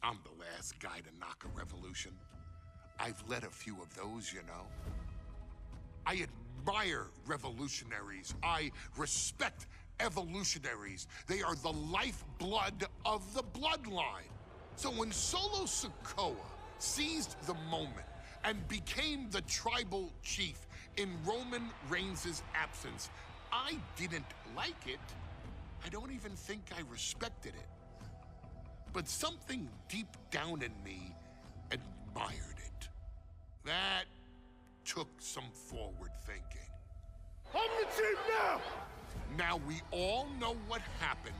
I'm the last guy to knock a revolution. I've led a few of those, you know. I admire revolutionaries. I respect evolutionaries. They are the lifeblood of the bloodline. So when Solo Sikoa seized the moment and became the tribal chief in Roman Reigns' absence, I didn't like it. I don't even think I respected it. But something deep down in me admired it. That took some forward thinking. I'm the chief now! Now we all know what happened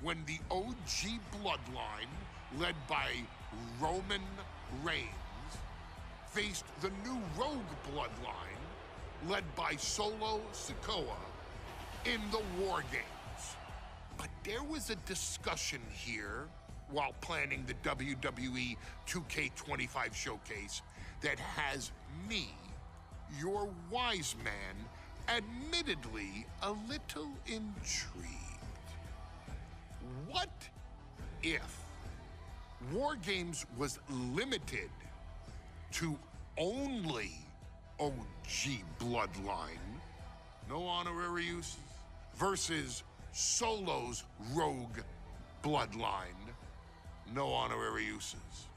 when the OG bloodline, led by Roman Reigns, faced the new rogue bloodline, led by Solo Sikoa, in the WarGames. But there was a discussion here while planning the WWE 2K25 showcase that has me, your wise man, admittedly a little intrigued. What if WarGames was limited to only OG bloodline, no honorary uses, versus Solo's rogue bloodline, no honorary uses?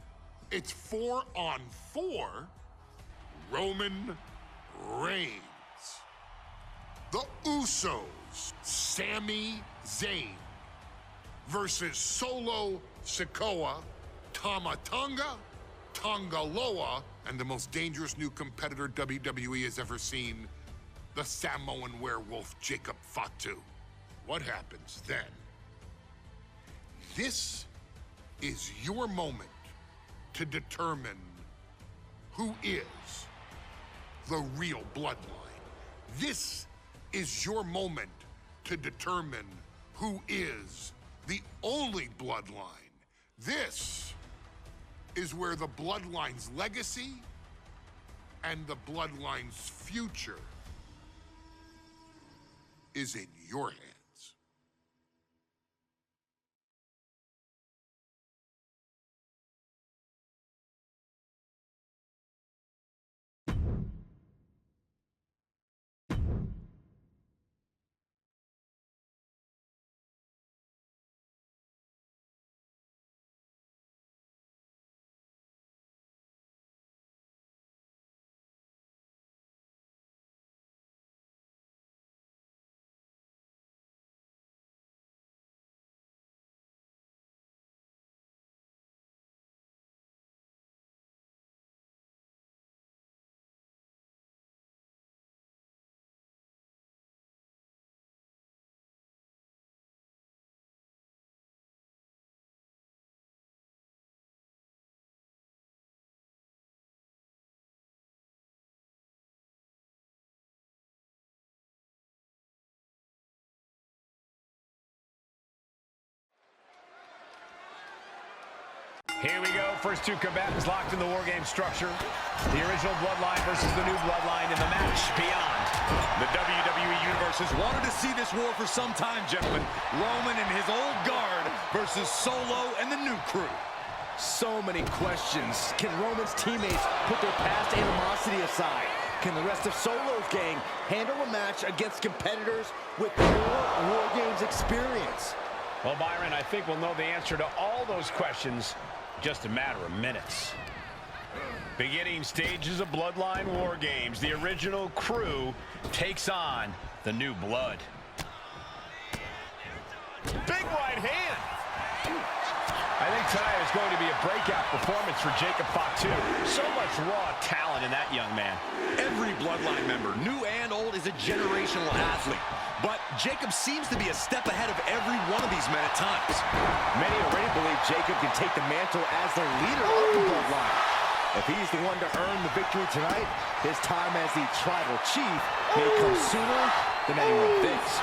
It's 4-on-4 Roman Reigns. The Usos, Sami Zayn, versus Solo Sikoa, Tama Tonga, Tongaloa, and the most dangerous new competitor WWE has ever seen, the Samoan werewolf Jacob Fatu. What happens then? This is your moment to determine who is the real bloodline. This is your moment to determine who is the only bloodline. This is where the bloodline's legacy and the bloodline's future is in your hands. Here we go. First two combatants locked in the WarGames structure. The original Bloodline versus the new Bloodline in the match beyond. The WWE Universe has wanted to see this war for some time, gentlemen. Roman and his old guard versus Solo and the new crew. So many questions. Can Roman's teammates put their past animosity aside? Can the rest of Solo's gang handle a match against competitors with more WarGames experience? Well, Byron, I think we'll know the answer to all those questions just a matter of minutes. Beginning stages of Bloodline WarGames, the original crew takes on the new blood. Big right hand. I think tonight is going to be a breakout performance for Jacob Fatu. So much raw talent in that young man. Every Bloodline member, new and old, is a generational athlete. But Jacob seems to be a step ahead of every one of these men at times. Many already believe Jacob can take the mantle as the leader of the Bloodline. If he's the one to earn the victory tonight, his time as the tribal chief may come sooner than anyone thinks.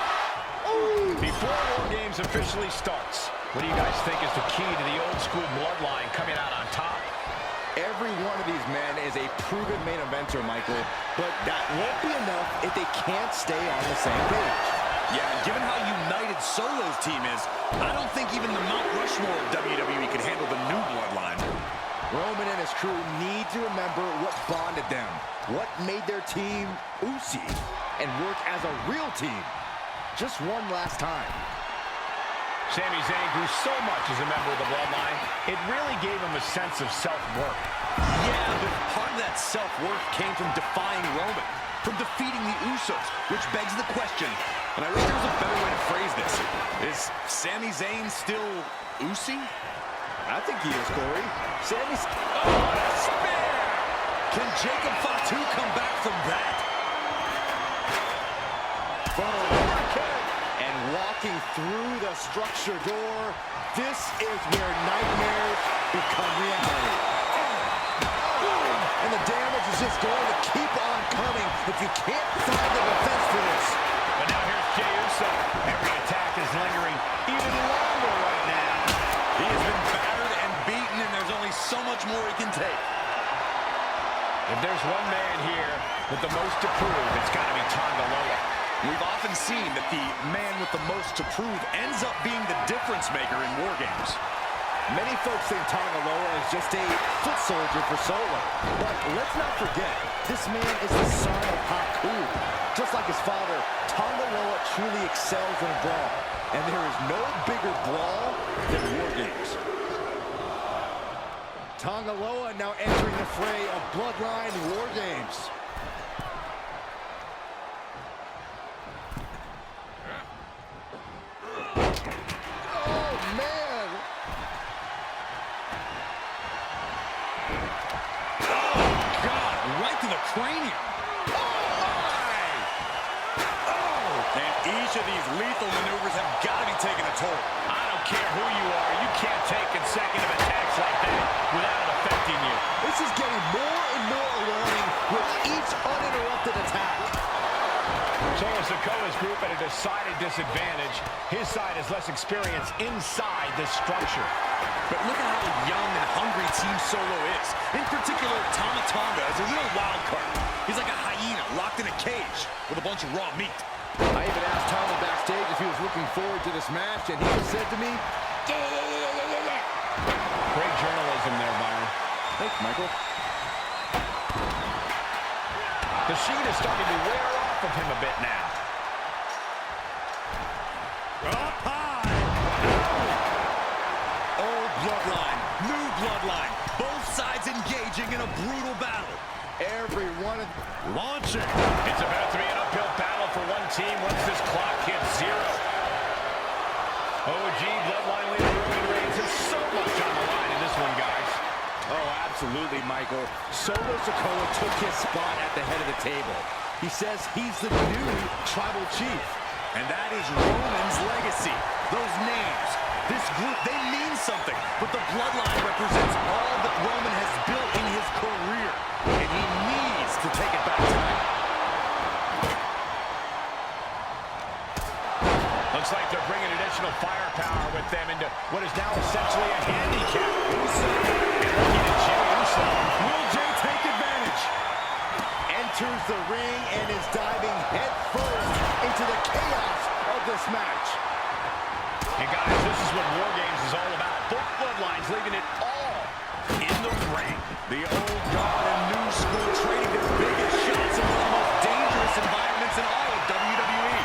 Before WarGames officially starts, what do you guys think is the key to the old school Bloodline coming out on top? Every one of these men is a proven main eventer, Michael, but that won't be enough if they can't stay on the same page. Yeah, given how united good Solo's team is, I don't think even the Mount Rushmore of WWE could handle the new Bloodline. Roman and his crew need to remember what bonded them, what made their team Usi, and work as a real team. Just one last time. Sami Zayn grew so much as a member of the Bloodline, it really gave him a sense of self-worth. Yeah, but part of that self-worth came from defying Roman, from defeating the Usos, which begs the question, and I wish there was a better way to phrase this. Is Sami Zayn still Usi? I think he is, Corey. Sami's... Oh, what a spear! Can Jacob Fatu come back from that? And walking through the structure door, this is where nightmares become reality. And the damage is just going to keep on coming if you can't find the defense for this. But now here's Jey Uso. Every attack is lingering even longer right now. He has been battered and beaten, and there's only so much more he can take. If there's one man here with the most to prove, it's got to be Tonga Loa. We've often seen that the man with the most to prove ends up being the difference maker in WarGames. Many folks think Tonga Loa is just a foot soldier for Solo. But let's not forget, this man is the son of Haku. Just like his father, Tonga Loa truly excels in a brawl. And there is no bigger brawl than WarGames. Tonga Loa now entering the fray of Bloodline WarGames. Cranium. And each of these lethal maneuvers have got to be taking a toll. I don't care who you are, you can't take consecutive attacks like that without it affecting you. This is getting more and more alarming with each uninterrupted attack. Solo Sikoa's group at a decided disadvantage. His side has less experience inside this structure. But look at how young and hungry Team Solo is. In particular, Tama Tonga is a real wild card. He's like a hyena locked in a cage with a bunch of raw meat. I even asked Tama backstage if he was looking forward to this match, and he just said to me, yeah. Great journalism there, Byron. Thanks, Michael. The sheet is starting to wear off of him a bit now. Up high. Old bloodline, new bloodline. Both sides engaging in a brutal battle. Everyone launching. It's about to be an uphill battle for one team once this clock hits zero. OG Bloodline leader Roman Reigns has so much on the line in this one, guys. Oh, absolutely, Michael. Solo Sikoa took his spot at the head of the table. He says he's the new tribal chief. And that is Roman's legacy. Those names, this group, they mean something. But the bloodline represents all that Roman has built in his career. And he needs to take it back tonight. Looks like they're bringing additional firepower with them into what is now essentially a handicap. And looking at Jey Uso. Will Jey take advantage? Enters the ring and is diving headfirst into the chaos of this match. And guys, this is what WarGames is all about. Both bloodlines leaving it all in the ring. The old guard and new school trading their biggest shots in one of the most dangerous environments in all of WWE.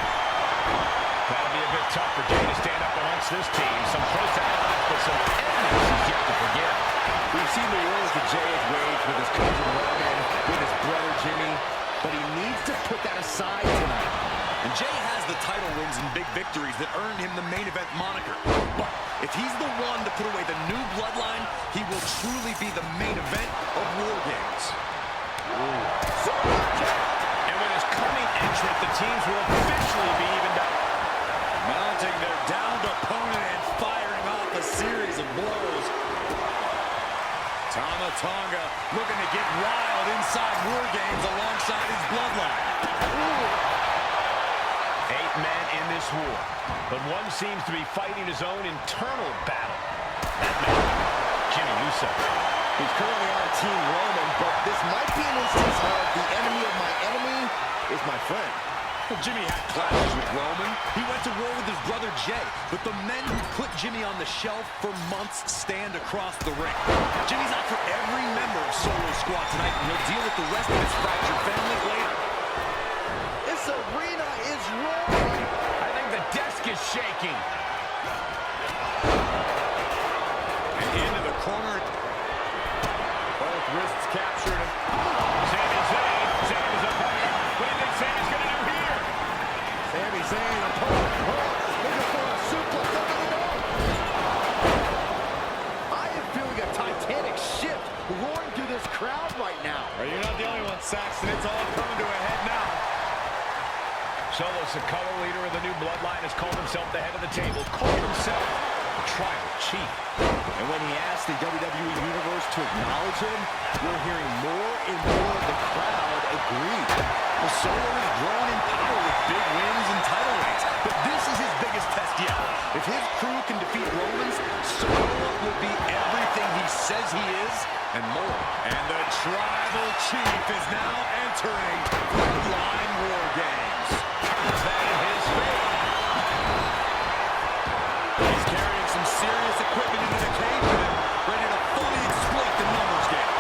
That'll be a bit tough for Jey to stand up amongst this team. Some close allies, but some enemies he's yet to forgive. We've seen the wars that Jey has waged with his cousin Roman, with his brother Jimmy, but he needs to put that aside tonight. And Jey has the title wins and big victories that earned him the main event moniker. But if he's the one to put away the new bloodline, he will truly be the main event of WarGames. And with his coming entrant, the teams will officially be evened up. Mounting their downed opponent and firing off a series of blows. Tama Tonga looking to get wild inside WarGames alongside his bloodline. 8 men in this war, but one seems to be fighting his own internal battle. That man, Jimmy Uso. He's currently on Team Roman, but this might be an instance of the enemy of my enemy is my friend. Well, Jimmy had clashes with Roman. He went to war with his brother Jay, but the men who put Jimmy on the shelf for months stand across the ring. Jimmy's out for every member of Solo Squad tonight, and he'll deal with the rest of his fractured family later. This arena is roaring. I think the desk is shaking. And into the corner. Both wrists captured. Sami Zayn. Sami's up. What do you think Sami's going to do here? Sami Zayn, opponent, looking for a suplex over the door. I am feeling a titanic shift roaring through this crowd right now. Well, you're not the only one, Saxton. It's all coming to a head now. Solo's the color leader of the new Bloodline, has called himself the head of the table, called himself the tribal chief. And when he asked the WWE Universe to acknowledge him, we're hearing more and more of the crowd agree. Well, Solo is growing in power with big wins and title reigns, but this is his biggest test yet. If his crew can defeat Roman's, Solo will be everything he says he is and more. And the tribal chief is now entering Bloodline WarGames. Is that in his favor? He's carrying some serious equipment into the cage with him, ready to fully exploit the numbers game.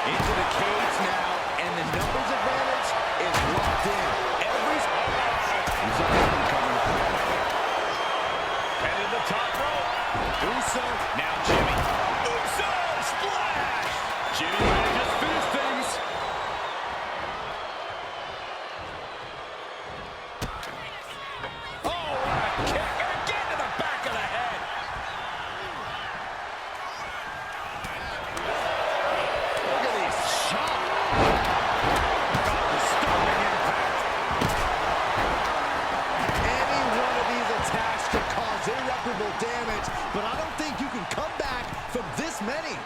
Into the cage now, and the numbers advantage is locked in. He's already coming. Headed the top rope. Uso. Now Jimmy. Uso! Splash! Jimmy might have just finished things. Oh, what a kick. And again to the back of the head. Look at these shots. The stunning impact. Any one of these attacks could cause irreparable damage, but I don't think you can come back from this many.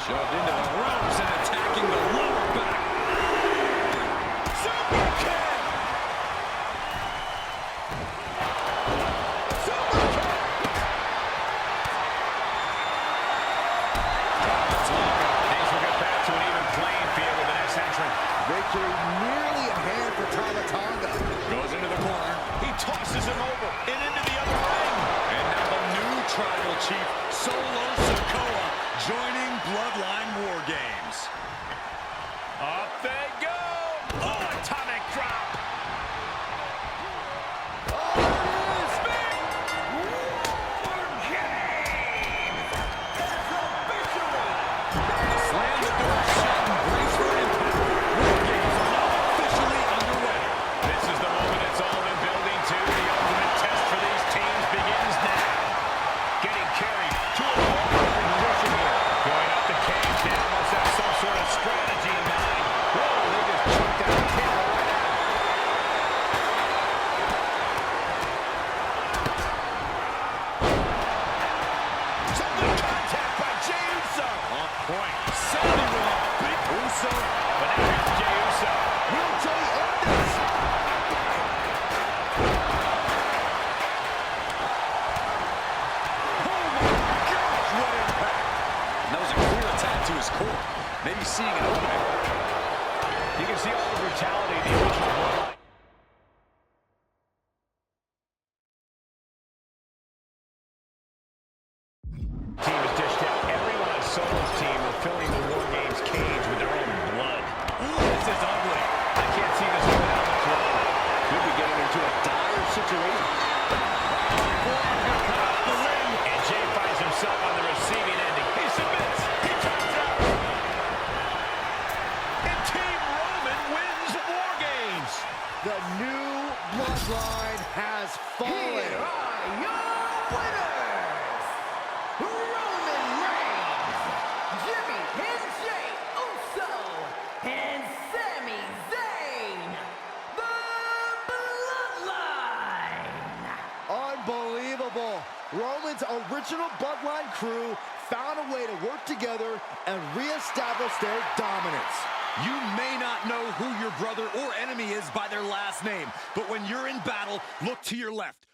Shoved into the ropes and attacking the lower back. Super kick! Super kick! Things will get back to an even playing field with the next entrant. Victory nearly at hand for Tonga. Goes into the corner. He tosses him over and into the other ring. And now the new tribal chief, Solo Sikoa, joining Bloodline WarGames. Up they go. Oh, atomic drop. Slam the door shut and brace for impact. WarGames are now officially underway. This is the moment it's all been building to. The ultimate test for these teams begins now. Getting carried to a vulnerable position here. Going up the cage now. Must have some sort of strategy in mind. Whoa, they just choked that camera right out. Something contact by Jey Uso. On point. Sally with a big Uso. But now here's Jey Uso. Will Jey end this? Gosh, what impact. And that was a clear attack to his core. Maybe seeing an opening. You can see all the brutality of the original Bloodline. Team is dished out. Everyone on Solo's team are filling the WarGames cage with their own blood. Ooh, this is ugly. I can't see this going down much longer. Could be getting into a dire situation. And Jey finds himself on the receiving end. He submits. He turns out. And Team Roman wins WarGames. The new bloodline has fallen. Here are your winners, Roman Reigns, Jimmy and Jey Uso, and Sami Zayn, the Bloodline. Unbelievable. Roman's original bloodline crew found a way to work together and reestablish their dominance. You may not know who your brother or enemy is by their last name, but when you're in battle, look to your left.